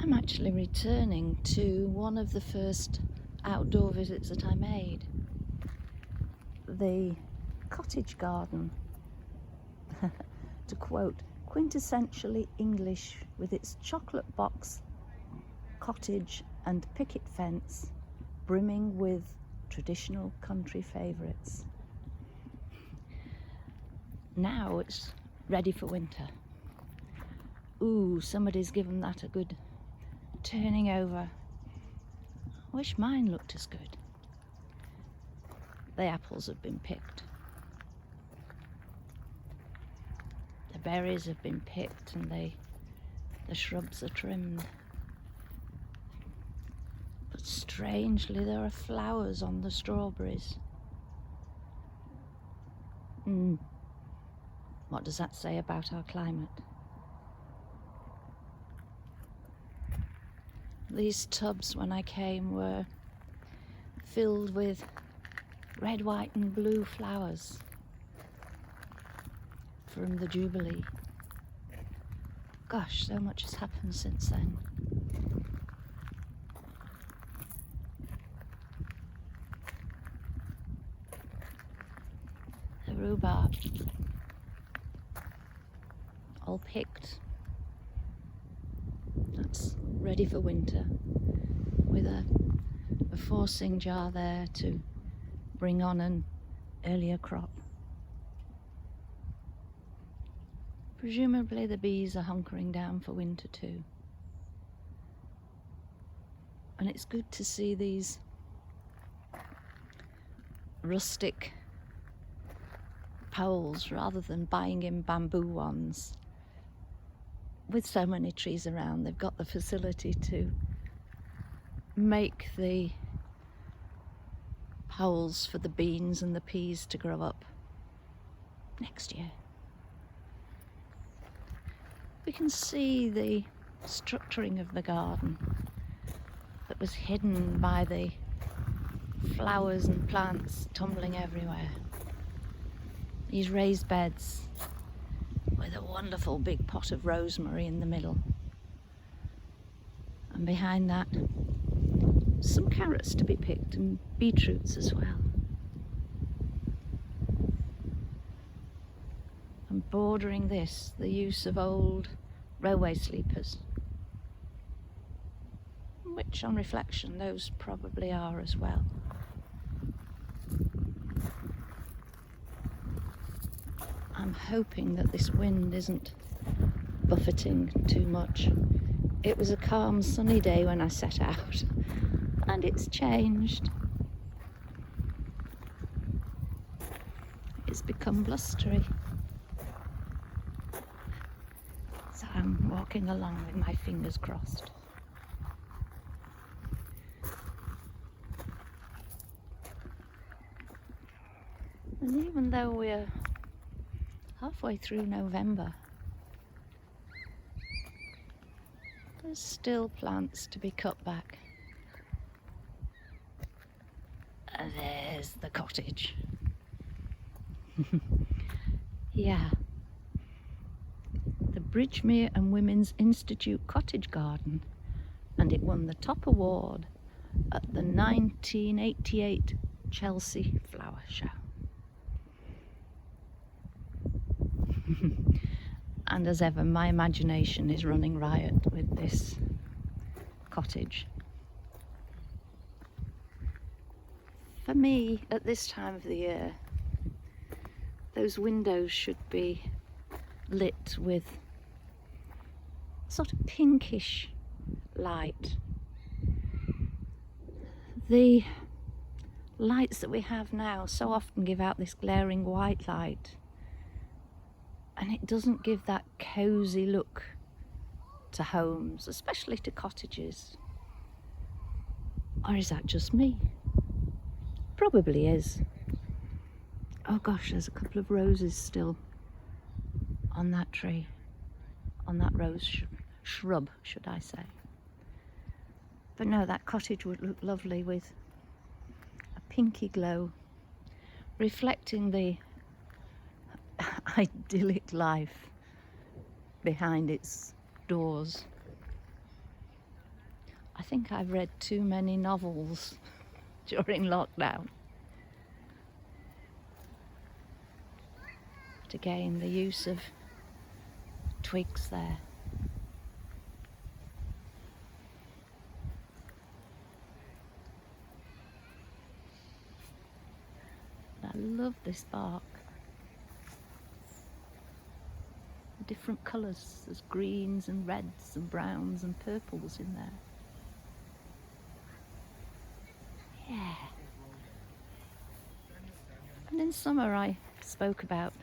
I'm actually returning to one of the first outdoor visits that I made. The cottage garden, to quote, quintessentially English with its chocolate box, cottage and picket fence, brimming with traditional country favourites. Now it's ready for winter. Ooh, somebody's given that a good turning over. I wish mine looked as good. The apples have been picked. The berries have been picked and the shrubs are trimmed. But strangely, there are flowers on the strawberries. What does that say about our climate? These tubs, when I came, were filled with red, white and blue flowers from the Jubilee. Gosh, so much has happened since then. The rhubarb, all picked. That's ready for winter, with a forcing jar there to bring on an earlier crop. Presumably the bees are hunkering down for winter too. And it's good to see these rustic poles rather than buying in bamboo ones. With so many trees around, they've got the facility to make the poles for the beans and the peas to grow up next year. We can see the structuring of the garden that was hidden by the flowers and plants tumbling everywhere. These raised beds with a wonderful big pot of rosemary in the middle. And behind that, some carrots to be picked and beetroots as well. And bordering this, the use of old railway sleepers, which on reflection those probably are as well. I'm hoping that this wind isn't buffeting too much. It was a calm sunny day when I set out, and it's changed. It's become blustery. So I'm walking along with my fingers crossed. And even though we're halfway through November, there's still plants to be cut back. And there's the cottage. Yeah. The Bridgemere and Women's Institute Cottage Garden, and it won the top award at the 1988 Chelsea Flower Show. And as ever, my imagination is running riot with this cottage. For me, at this time of the year, those windows should be lit with sort of pinkish light. The lights that we have now so often give out this glaring white light, and it doesn't give that cosy look to homes, especially to cottages. Or is that just me? Probably is. Oh gosh, there's a couple of roses still on that tree, on that rose shrub, should I say. But no, that cottage would look lovely with a pinky glow, reflecting the idyllic life behind its doors. I think I've read too many novels during lockdown. But again, the use of twigs there. I love this bark. Different colours, there's greens and reds and browns and purples in there. Yeah. And in summer I spoke about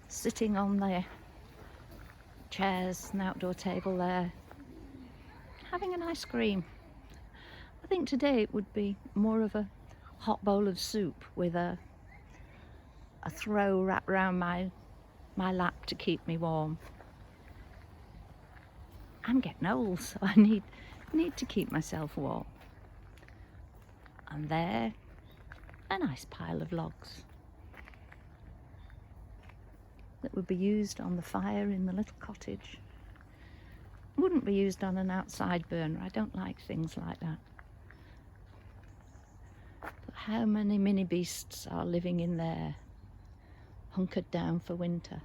sitting on the chairs, an outdoor table there, having an ice cream. I think today it would be more of a hot bowl of soup with a throw wrapped around my lap to keep me warm. I'm getting old, so I need to keep myself warm. And there, a nice pile of logs that would be used on the fire in the little cottage. Wouldn't be used on an outside burner. I don't like things like that. But how many mini beasts are living in there, hunkered down for winter?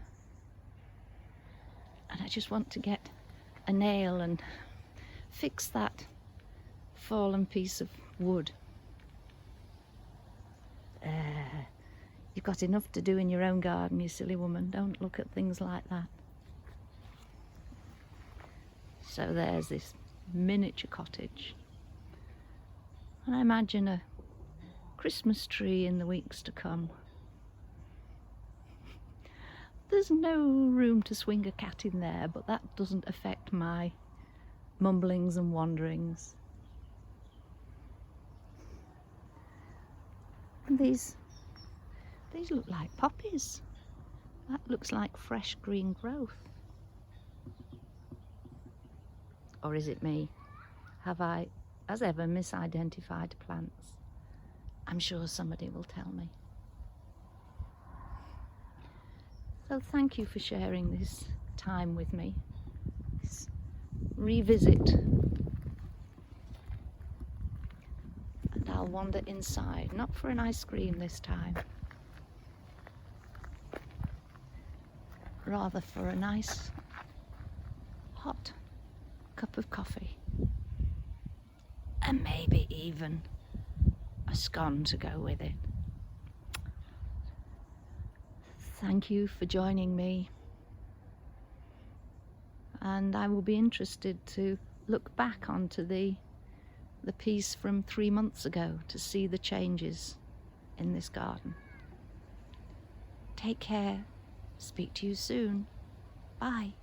And I just want to get a nail and fix that fallen piece of wood. You've got enough to do in your own garden, you silly woman. Don't look at things like that. So there's this miniature cottage. And I imagine a Christmas tree in the weeks to come. There's no room to swing a cat in there, but that doesn't affect my mumblings and wanderings. And these look like poppies. That looks like fresh green growth. Or is it me? Have I, as ever, misidentified plants? I'm sure somebody will tell me. So thank you for sharing this time with me, this revisit. And I'll wander inside, not for an ice cream this time, rather for a nice hot cup of coffee, and maybe even a scone to go with it. Thank you for joining me, and I will be interested to look back onto the piece from 3 months ago to see the changes in this garden. Take care. Speak to you soon. Bye.